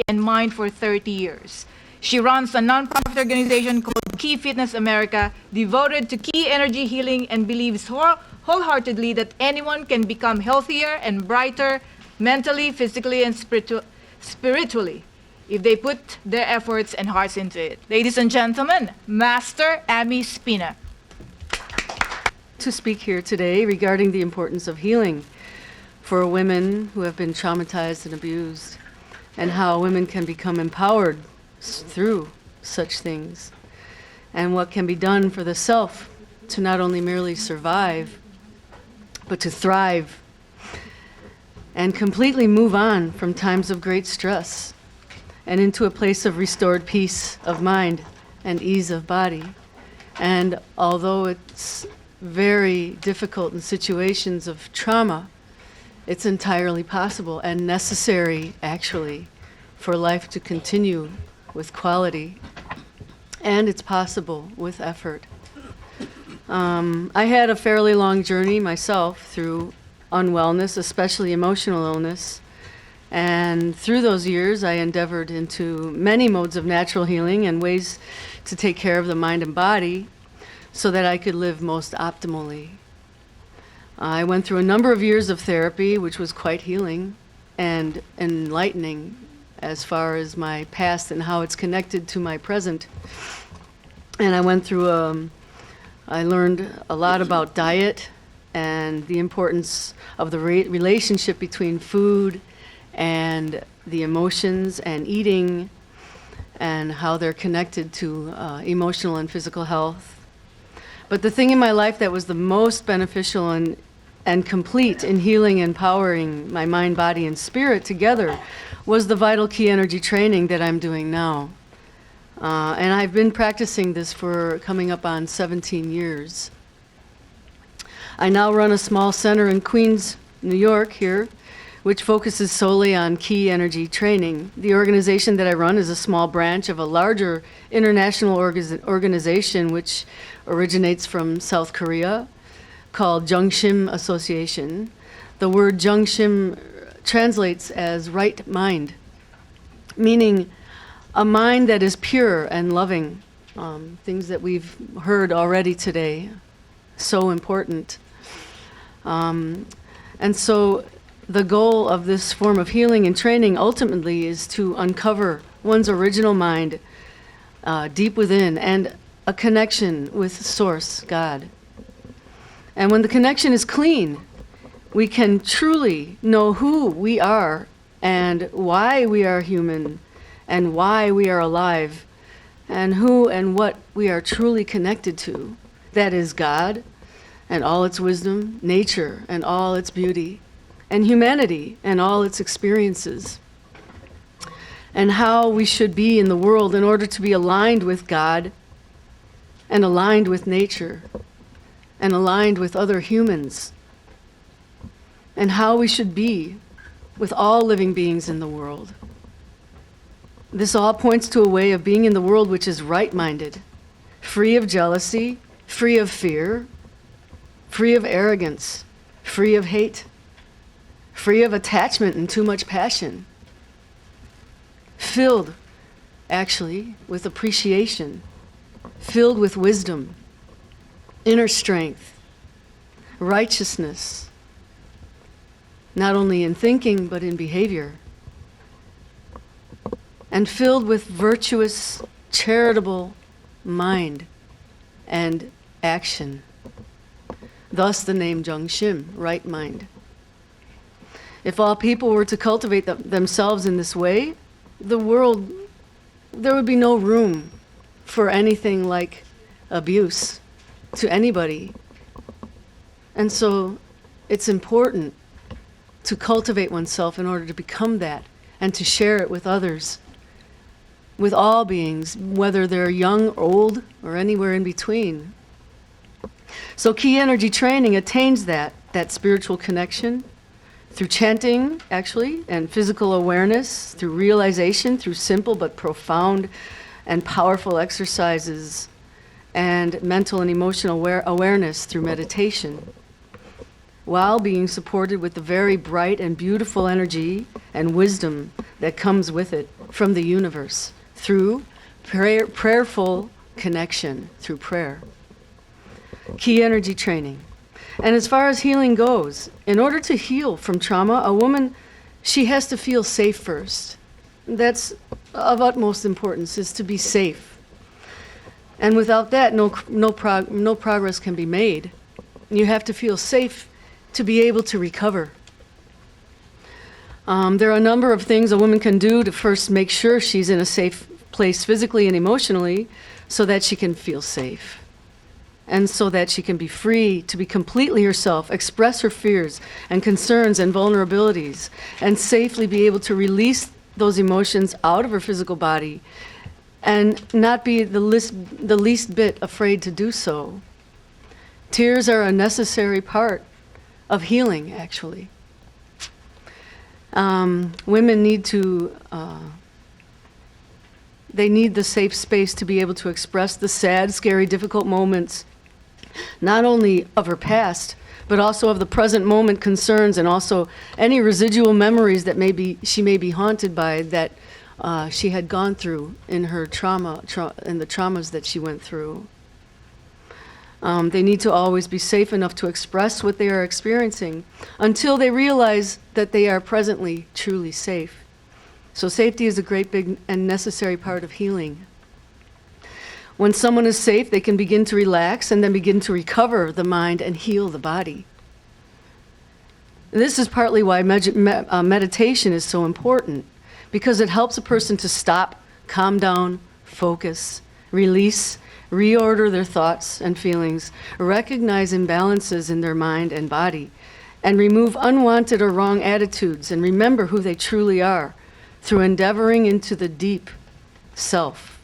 and mind for 30 years. She runs a nonprofit organization called Key Fitness America, devoted to key energy healing, and believes wholeheartedly that anyone can become healthier and brighter mentally, physically, and spiritually if they put their efforts and hearts into it. Ladies and gentlemen, Master Amy Spina. To speak here today regarding the importance of healing for women who have been traumatized and abused, and how women can become empowered through such things, and what can be done for the self to not only merely survive, but to thrive and completely move on from times of great stress and into a place of restored peace of mind and ease of body. And although it's very difficult in situations of trauma, it's entirely possible and necessary, actually, for life to continue with quality. And it's possible with effort. I had a fairly long journey myself through unwellness, especially emotional illness. And through those years, I endeavored into many modes of natural healing and ways to take care of the mind and body so that I could live most optimally. I went through a number of years of therapy, which was quite healing and enlightening as far as my past and how it's connected to my present. And I went through, I learned a lot about diet and the importance of the relationship between food and the emotions and eating, and how they're connected to emotional and physical health. But the thing in my life that was the most beneficial and complete in healing and empowering my mind, body, and spirit together was the vital key energy training that I'm doing now. And I've been practicing this for coming up on 17 years. I now run a small center in Queens, New York here, which focuses solely on key energy training. The organization that I run is a small branch of a larger international organization which originates from South Korea, called Jungshim Association. The word Jungshim translates as right mind, meaning a mind that is pure and loving, things that we've heard already today, so important. And so the goal of this form of healing and training ultimately is to uncover one's original mind deep within and a connection with Source, God. And when the connection is clean, we can truly know who we are and why we are human and why we are alive and who and what we are truly connected to. That is God and all its wisdom, nature and all its beauty, and humanity and all its experiences, and how we should be in the world in order to be aligned with God and aligned with nature and aligned with other humans, and how we should be with all living beings in the world. This all points to a way of being in the world which is right-minded, free of jealousy, free of fear, free of arrogance, free of hate, free of attachment and too much passion, filled, actually, with appreciation, filled with wisdom, inner strength, righteousness, not only in thinking, but in behavior, and filled with virtuous, charitable mind and action. Thus the name Jungshim, right mind. If all people were to cultivate themselves in this way, the world, there would be no room for anything like abuse to anybody. And so it's important to cultivate oneself in order to become that and to share it with others, with all beings, whether they're young, old, or anywhere in between. So key energy training attains that spiritual connection through chanting, actually, and physical awareness, through realization, through simple but profound and powerful exercises, and mental and emotional awareness through meditation. while being supported with the very bright and beautiful energy and wisdom that comes with it from the universe through prayerful connection, through prayer. Key energy training. And as far as healing goes, in order to heal from trauma, a woman, she has to feel safe first. That's of utmost importance, is to be safe. And without that, no progress can be made. You have to feel safe to be able to recover. There are a number of things a woman can do to first make sure she's in a safe place physically and emotionally so that she can feel safe. And so that she can be free to be completely herself, express her fears and concerns and vulnerabilities, and safely be able to release those emotions out of her physical body and not be the least bit afraid to do so. Tears are a necessary part of healing, actually. Women need to, they need the safe space to be able to express the sad, scary, difficult moments, not only of her past, but also of the present moment concerns, and also any residual memories that she may be haunted by that she had gone through in her in the traumas that she went through. They need to always be safe enough to express what they are experiencing until they realize that they are presently truly safe. So safety is a great, big, and necessary part of healing. When someone is safe, they can begin to relax and then begin to recover the mind and heal the body. This is partly why meditation is so important, because it helps a person to stop, calm down, focus, release, reorder their thoughts and feelings, recognize imbalances in their mind and body, and remove unwanted or wrong attitudes and remember who they truly are through endeavoring into the deep self,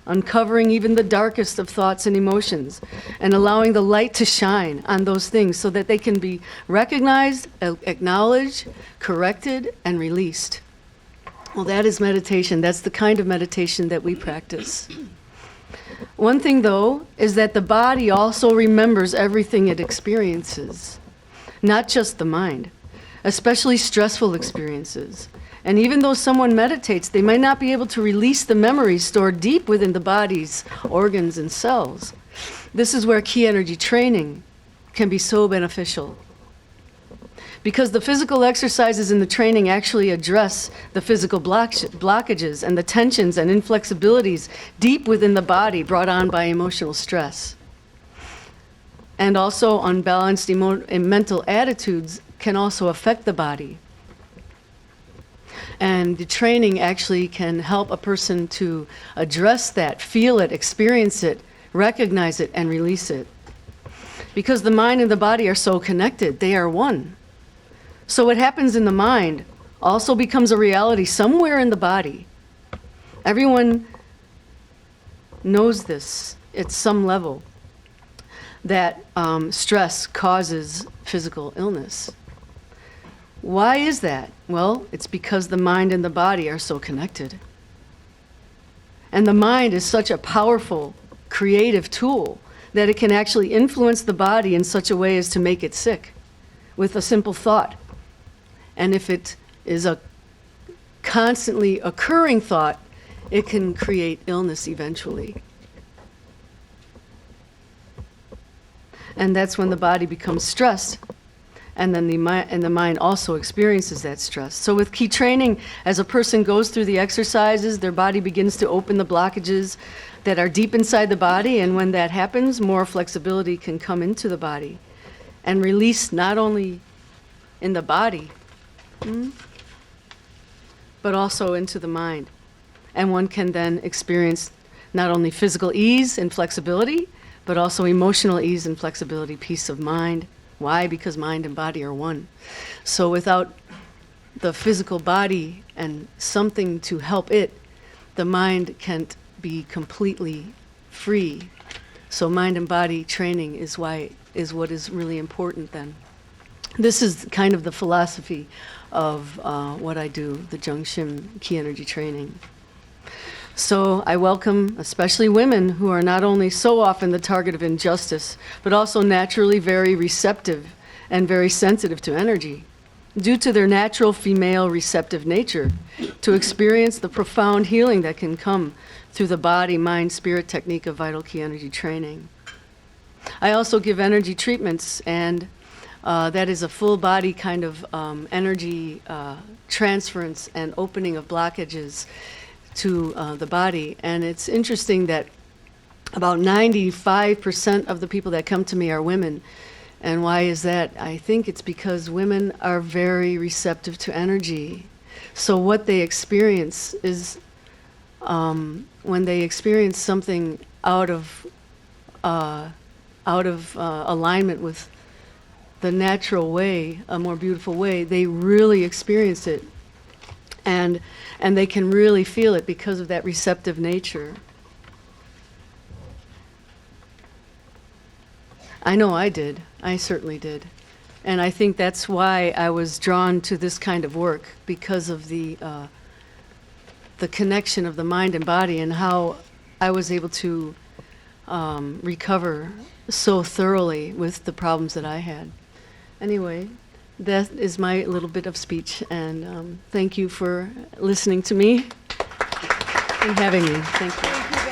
uncovering even the darkest of thoughts and emotions, and allowing the light to shine on those things so that they can be recognized, acknowledged, corrected, and released. Well, that is meditation. That's the kind of meditation that we practice. One thing, though, is that the body also remembers everything it experiences, not just the mind, especially stressful experiences. And even though someone meditates, they might not be able to release the memories stored deep within the body's organs and cells. This is where key energy training can be so beneficial. Because the physical exercises in the training actually address the physical blockages and the tensions and inflexibilities deep within the body brought on by emotional stress. And also unbalanced mental attitudes can also affect the body. And the training actually can help a person to address that, feel it, experience it, recognize it, and release it. Because the mind and the body are so connected, they are one. So what happens in the mind also becomes a reality somewhere in the body. Everyone knows this at some level, that stress causes physical illness. Why is that? Well, it's because the mind and the body are so connected. And the mind is such a powerful, creative tool that it can actually influence the body in such a way as to make it sick with a simple thought. And if it is a constantly occurring thought, it can create illness eventually. And that's when the body becomes stressed. And then the mind also experiences that stress. So with key training, as a person goes through the exercises, their body begins to open the blockages that are deep inside the body, and when that happens, more flexibility can come into the body and release not only in the body, but also into the mind. And one can then experience not only physical ease and flexibility, but also emotional ease and flexibility, peace of mind. Why? Because mind and body are one. So without the physical body and something to help it, the mind can't be completely free. So mind and body training is what is really important then. This is kind of the philosophy of what I do, the Jungshim Key Energy Training. So I welcome especially women who are not only so often the target of injustice, but also naturally very receptive and very sensitive to energy, due to their natural female receptive nature, to experience the profound healing that can come through the body, mind, spirit technique of vital key energy training. I also give energy treatments, and that is a full body kind of energy transference and opening of blockages to the body. And it's interesting that about 95% of the people that come to me are women. And why is that? I think it's because women are very receptive to energy. So what they experience is when they experience something out of alignment with the natural way, a more beautiful way, they really experience it. And they can really feel it because of that receptive nature. I know I did. I certainly did. And I think that's why I was drawn to this kind of work, because of the connection of the mind and body, and how I was able to recover so thoroughly with the problems that I had. Anyway, that is my little bit of speech, and thank you for listening to me and having me. Thank you.